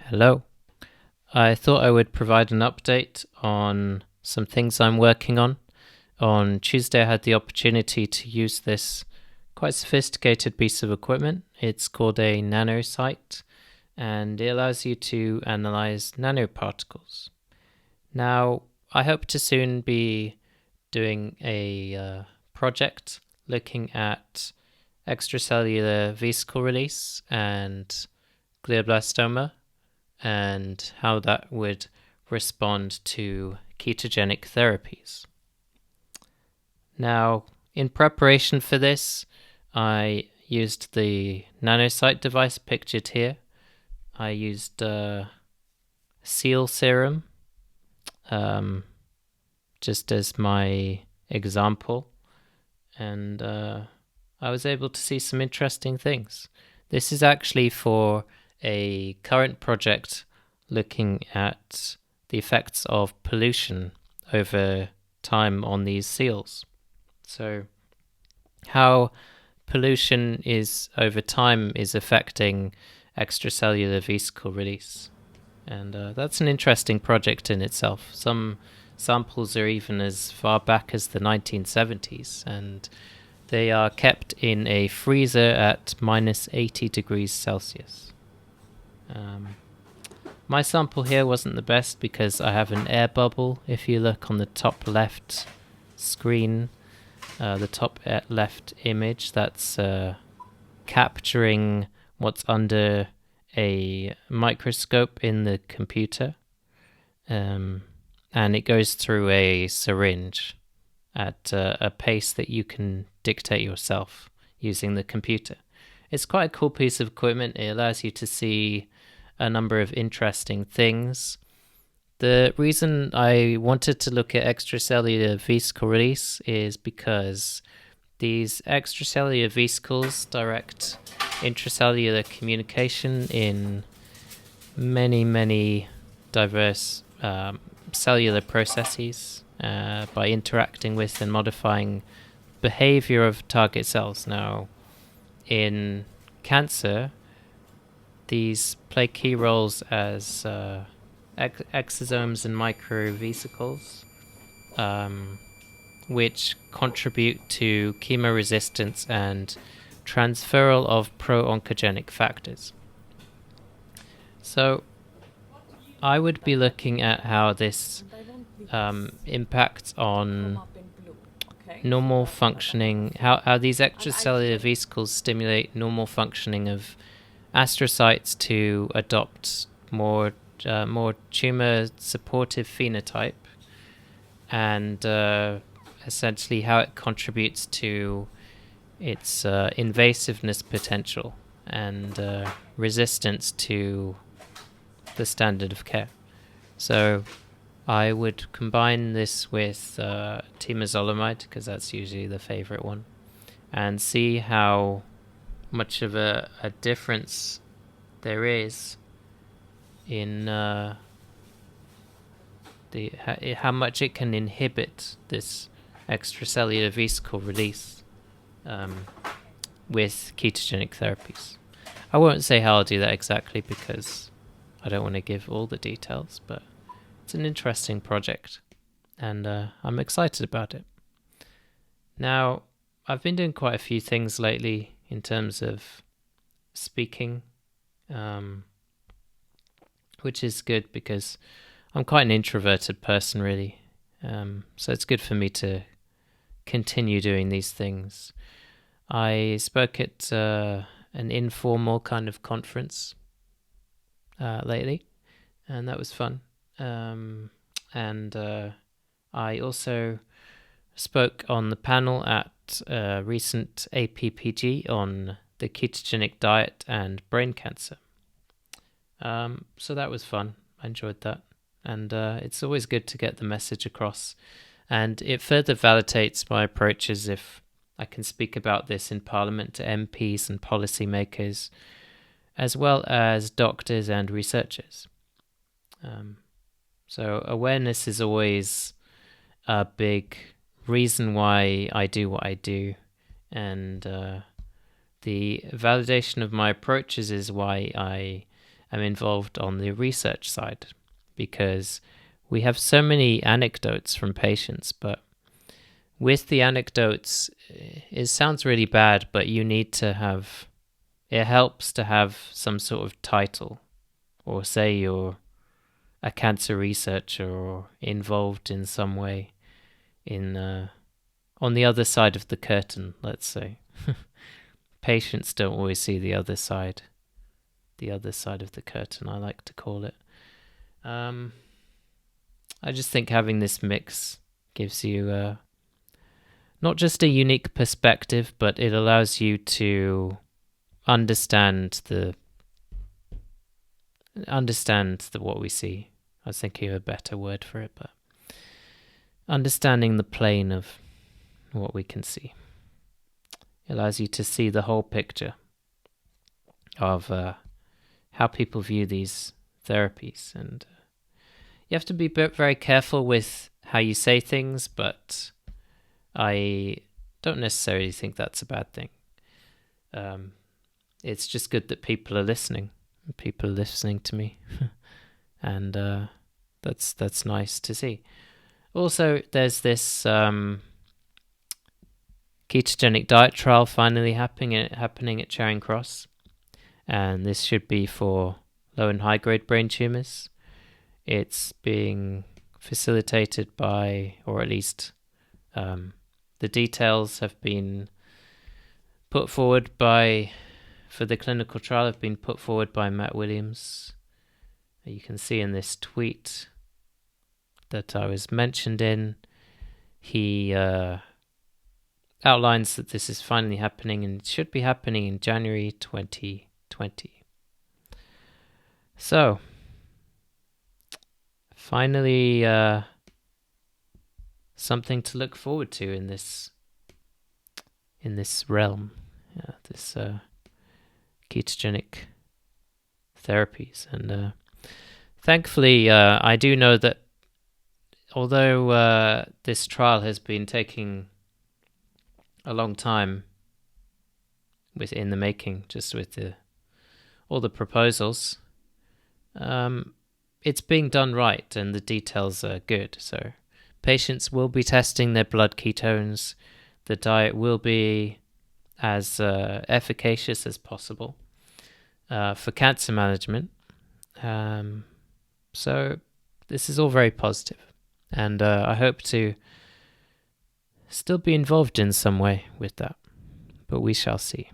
Hello. I thought I would provide an update on some things I'm working on. On Tuesday, I had the opportunity to use this quite sophisticated piece of equipment. It's called a nanosite, and it allows you to analyze nanoparticles. Now, I hope to soon be doing a project looking at extracellular vesicle release and glioblastoma and how that would respond to ketogenic therapies. Now, in preparation for this, I used the nanosite device pictured here. I used seal serum just as my example, and I was able to see some interesting things. This is actually for a current project looking at the effects of pollution over time on these seals. So, how pollution is over time is affecting extracellular vesicle release. And that's an interesting project in itself. Some samples are even as far back as the 1970s, and they are kept in a freezer at minus 80 degrees Celsius. My sample here wasn't the best because I have an air bubble. If you look on the top left screen, the top left image, that's capturing what's under a microscope in the computer, and it goes through a syringe at a pace that you can dictate yourself using the computer. It's quite a cool piece of equipment. It allows you to see a number of interesting things. The reason I wanted to look at extracellular vesicle release is because these extracellular vesicles direct intracellular communication in many diverse cellular processes by interacting with and modifying behavior of target cells. Now, in cancer, these play key roles as exosomes and microvesicles, which contribute to chemoresistance and transferal of pro-oncogenic factors. So I would be looking at how this impacts on normal functioning, how these extracellular vesicles stimulate normal functioning of astrocytes to adopt more tumor supportive phenotype, and essentially how it contributes to its invasiveness potential and resistance to the standard of care. So I would combine this with temozolomide, because that's usually the favorite one, and see how much of a difference there is in how much it can inhibit this extracellular vesicle release with ketogenic therapies. I won't say how I'll do that exactly because I don't want to give all the details, but it's an interesting project, and I'm excited about it. Now, I've been doing quite a few things lately in terms of speaking, which is good because I'm quite an introverted person, really. So it's good for me to continue doing these things. I spoke at an informal kind of conference lately, and that was fun. And I also spoke on the panel at a recent APPG on the ketogenic diet and brain cancer. So that was fun. I enjoyed that. And it's always good to get the message across. And it further validates my approaches if I can speak about this in Parliament to MPs and policymakers, as well as doctors and researchers. So awareness is always a big reason why I do what I do, and the validation of my approaches is why I am involved on the research side, because we have so many anecdotes from patients, but with the anecdotes, it sounds really bad, but you need to have, it helps to have some sort of title, or say you're a cancer researcher or involved in some way in on the other side of the curtain, let's say. Patients don't always see the other side of the curtain, I like to call it. I just think having this mix gives you not just a unique perspective, but it allows you to understand what we see. I was thinking of a better word for it, but understanding the plane of what we can see. It allows you to see the whole picture of how people view these therapies. And you have to be very careful with how you say things, but I don't necessarily think that's a bad thing. It's just good that people are listening. People are listening to me. And that's nice to see. Also, there's this ketogenic diet trial finally happening at Charing Cross, and this should be for low and high grade brain tumours. It's being facilitated by, or at least the details have been put forward for the clinical trial have been put forward by Matt Williams. You can see in this tweet that I was mentioned in, he outlines that this is finally happening, and it should be happening in January 2020. So, finally, something to look forward to in this realm, this ketogenic therapies. And thankfully, I do know that although this trial has been taking a long time in the making, just with all the proposals, it's being done right and the details are good. So patients will be testing their blood ketones. The diet will be as efficacious as possible for cancer management. So this is all very positive, and I hope to still be involved in some way with that, but we shall see.